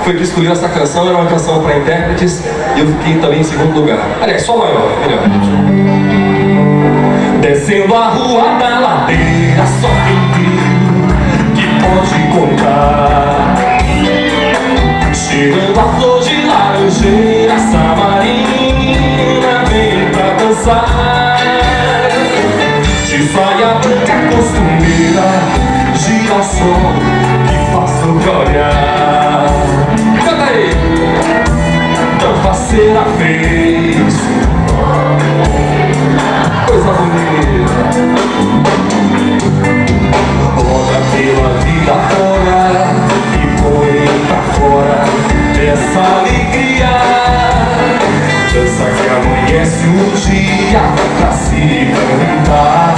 foi que escolheu essa canção, era uma canção para intérpretes, e eu fiquei também em segundo lugar. Aliás, só maior, melhor. Descendo a rua da ladeira, só quem viu que pode contar. Chegando a flor de laranjeira, Samarina vem pra dançar. De saia branca costumeira, gira o som que faz o olhar. Canta aí! Tão faceira fez coisa bonita, roda pela vida fora e põe pra fora essa alegria. Dança que amanhece o dia pra se cantar.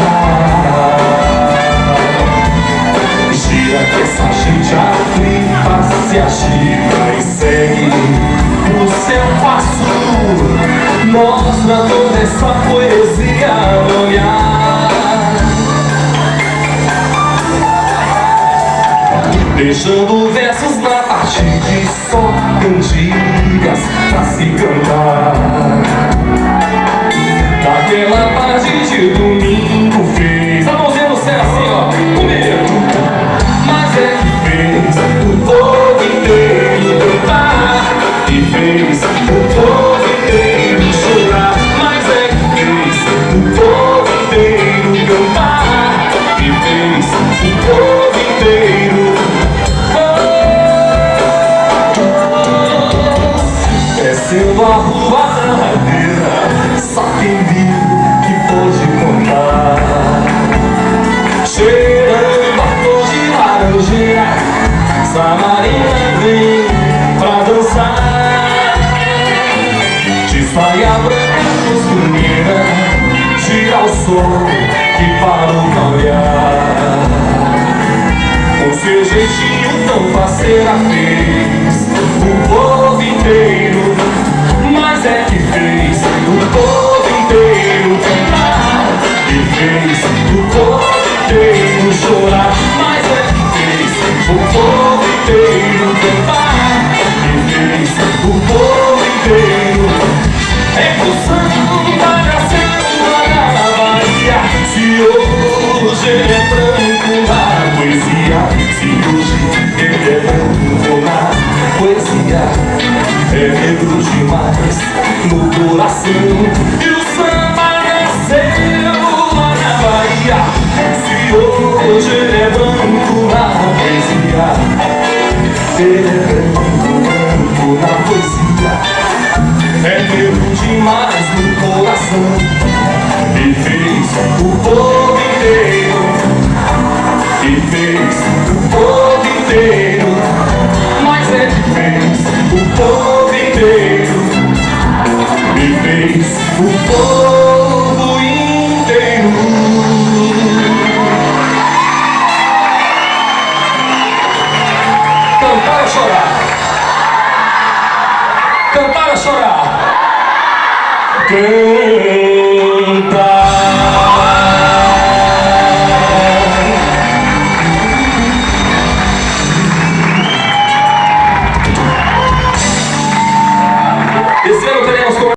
Gira que essa gente aflita se agita e segue o seu passo. Mostra toda essa poesia no olhar, deixando versos na parte de só cantigas pra se cantar. Naquela tarde de domingo fez a mãozinha no céu assim, ó, comigo. Mas é que fez o povo inteiro cantar e fez o povo inteiro chorar. Mas é que fez o povo inteiro cantar e fez o povo inteiro. Descendo a rua da ladeira, só quem viu que pôde contar. Cheirando a flor de laranjeira, Samarina vem pra dançar. De saia branca costumeira, gira o som que parou pra olhar. Com seu jeitinho tão faceira fez o povo inteiro. Mas é que fez o povo inteiro cantar e fez o povo inteiro chorar. Mas é que fez o povo inteiro cantar e fez o povo inteiro. É que o samba nasceu lá na Bahia. Se hoje ele é branco na poesia, se hoje ele é branco na poesia, é negro demais no coração. E o samba nasceu lá na Bahia. Se hoje ele é branco na poesia, ele é branco na poesia, é negro demais no coração. E fez o povo inteiro, e fez o povo inteiro. Mas ele fez o povo inteiro e fez o povo inteiro. Cantar ou chorar? Cantar ou chorar? Cantar.